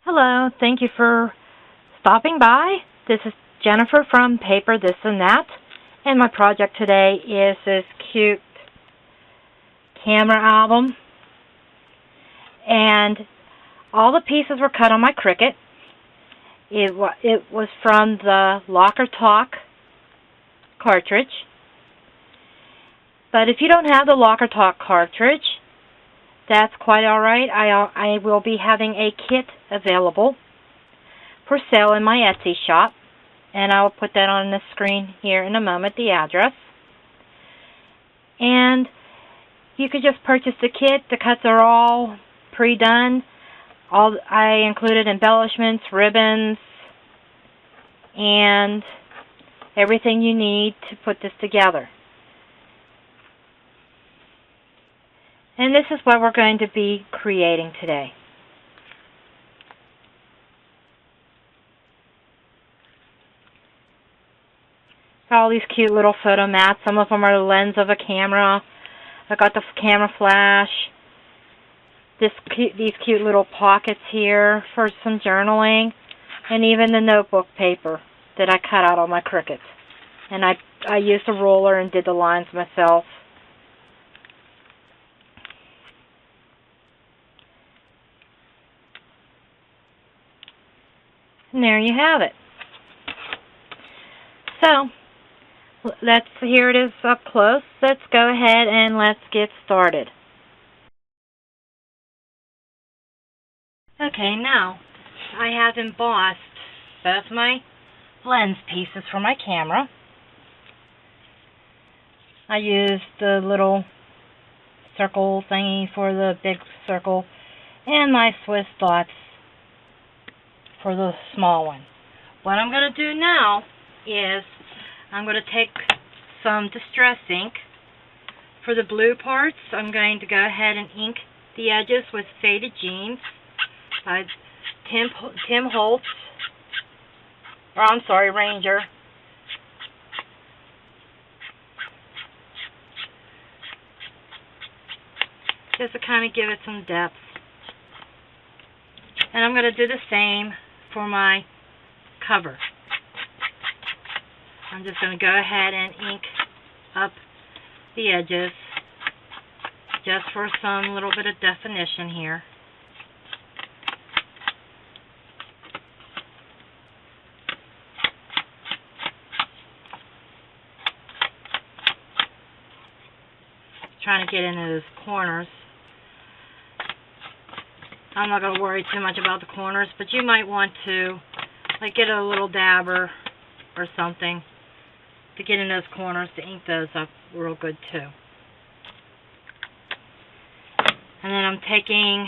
Hello, thank you for stopping by. This is Jennifer from Paper This and That, and my project today is this cute camera album. And all the pieces were cut on my Cricut. It was from the Locker Talk cartridge. But if you don't have the Locker Talk cartridge, that's quite alright. I will be having a kit available for sale in my Etsy shop, and I will put that on the screen here in a moment, the address. And you could just purchase the kit. The cuts are all pre-done. I included embellishments, ribbons, and everything you need to put this together. And this is what we're going to be creating today. All these cute little photo mats. Some of them are the lens of a camera. I got the camera flash. These cute little pockets here for some journaling. And even the notebook paper that I cut out on my Cricut. And I used a ruler and did the lines myself. And there you have it. So, here it is up close. Let's go ahead and let's get started. Okay, now I have embossed both my lens pieces for my camera. I used the little circle thingy for the big circle and my Swiss dots for the small one. What I'm going to do now is I'm going to take some Distress ink. For the blue parts, I'm going to go ahead and ink the edges with Faded Jeans by Tim Holtz, or I'm sorry, Ranger. Just to kind of give it some depth. And I'm going to do the same for my cover. I'm just going to go ahead and ink up the edges just for some little bit of definition here. Trying to get into those corners. I'm not going to worry too much about the corners, but you might want to get a little dabber or something to get in those corners to ink those up real good too. And then I'm taking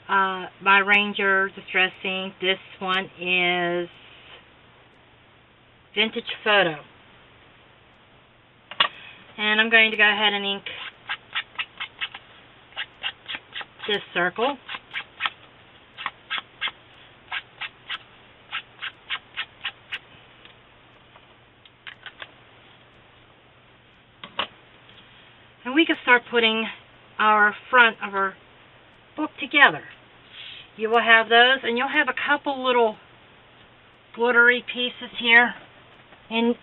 my Ranger Distress ink. This one is Vintage Photo. And I'm going to go ahead and ink this circle. And we can start putting our front of our book together. You will have those, and you'll have a couple little glittery pieces here. And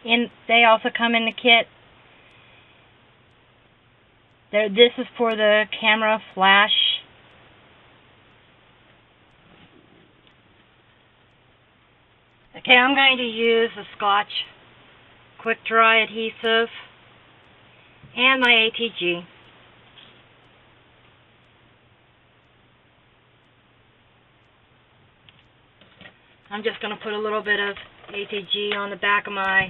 they also come in the kit. This is for the camera flash. Okay, I'm going to use a Scotch Quick Dry adhesive and my ATG. I'm just going to put a little bit of ATG on the back of my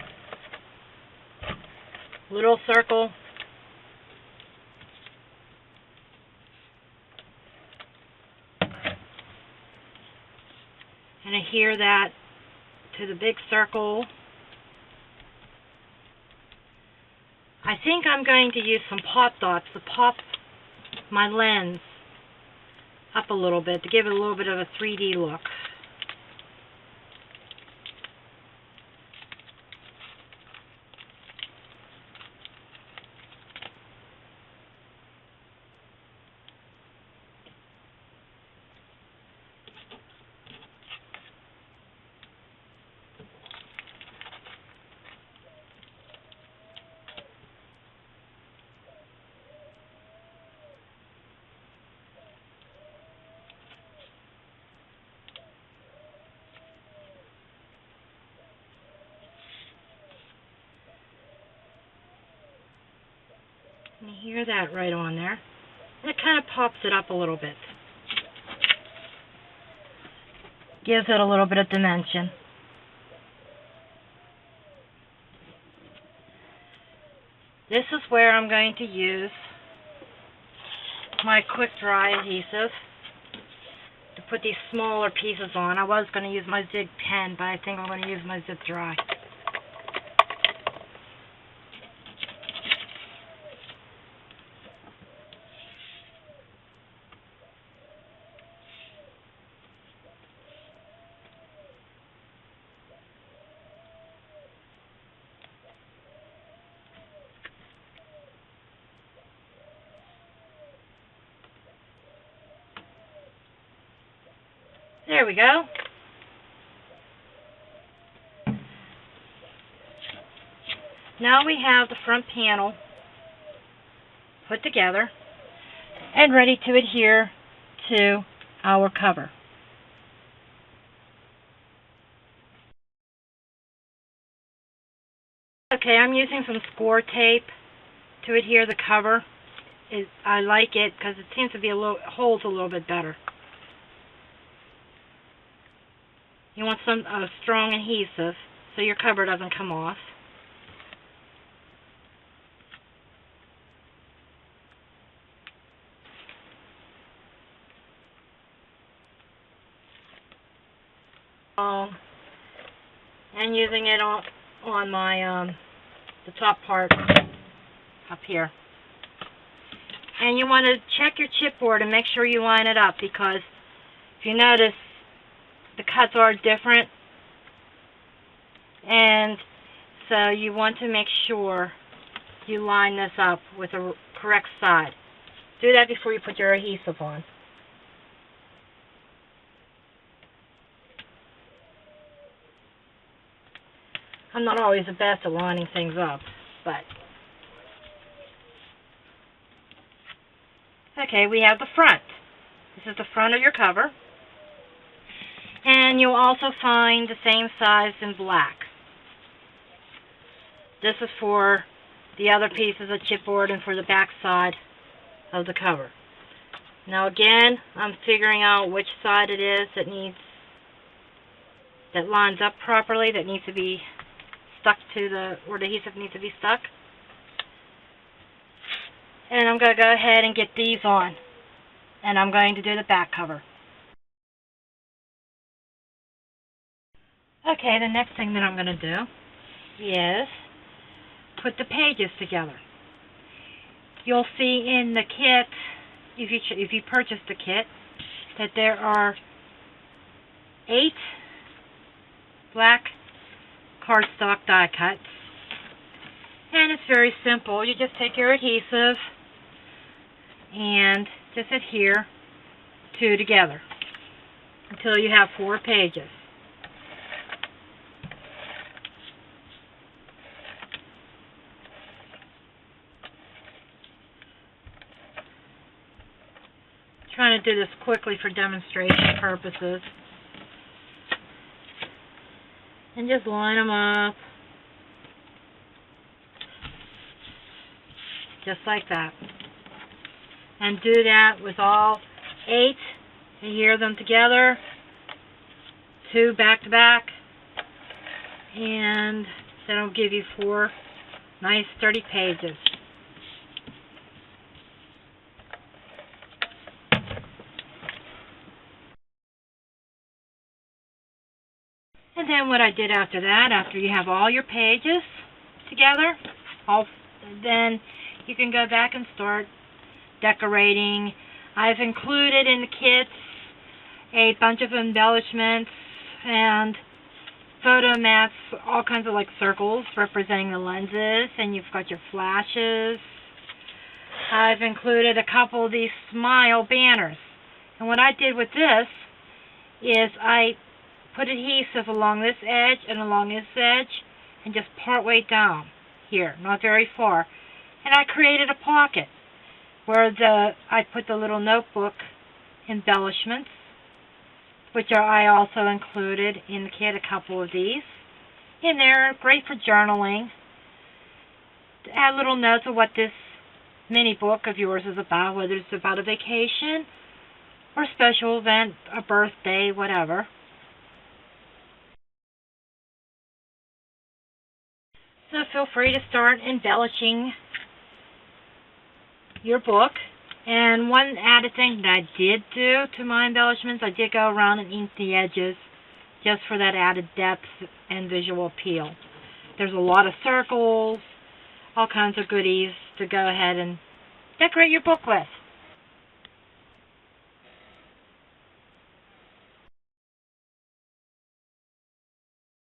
little circle. And adhere that to the big circle. I think I'm going to use some pop dots to pop my lens up a little bit to give it a little bit of a 3D look. You hear that right on there. And it kind of pops it up a little bit. Gives it a little bit of dimension. This is where I'm going to use my quick dry adhesive to put these smaller pieces on. I was going to use my Zig pen, but I think I'm going to use my Zip Dry. There we go. Now we have the front panel put together and ready to adhere to our cover. Okay, I'm using some score tape to adhere the cover. I like it because it seems to be holds a little bit better. You want some strong adhesive so your cover doesn't come off. And using it on my the top part up here. And you want to check your chipboard and make sure you line it up, because if you notice, the cuts are different, and so you want to make sure you line this up with the correct side. Do that before you put your adhesive on. I'm not always the best at lining things up, but okay, we have the front. This is the front of your cover. And you'll also find the same size in black. This is for the other pieces of chipboard and for the back side of the cover. Now again, I'm figuring out which side it is that lines up properly, that needs to be stuck to where the adhesive needs to be stuck. And I'm going to go ahead and get these on. And I'm going to do the back cover. Okay, the next thing that I'm going to do is put the pages together. You'll see in the kit, if you purchase the kit, that there are 8 black cardstock die cuts. And it's very simple. You just take your adhesive and just adhere 2 together until you have 4 pages. Trying to do this quickly for demonstration purposes. And just line them up. Just like that. And do that with all 8. Adhere them together. 2 back to back. And that'll give you 4 nice sturdy pages. And then what I did after that, after you have all your pages together, then you can go back and start decorating. I've included in the kits a bunch of embellishments and photo mats, all kinds of like circles representing the lenses, and you've got your flashes. I've included a couple of these smile banners. And what I did with this is I put adhesive along this edge and along this edge, and just part way down here, not very far. And I created a pocket where I put the little notebook embellishments, which I also included in the kit, a couple of these. And they're great for journaling. To add little notes of what this mini book of yours is about, whether it's about a vacation or a special event, a birthday, whatever. So feel free to start embellishing your book. And one added thing that I did do to my embellishments, I did go around and ink the edges just for that added depth and visual appeal. There's a lot of circles, all kinds of goodies to go ahead and decorate your book with.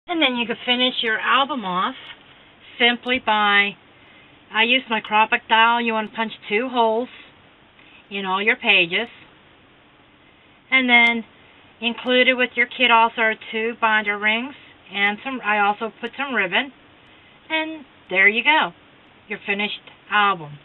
And then you can finish your album off simply by, I use my Copic dial. You want to punch 2 holes in all your pages. And then included with your kit also are 2 binder rings and I also put some ribbon. And there you go, your finished album.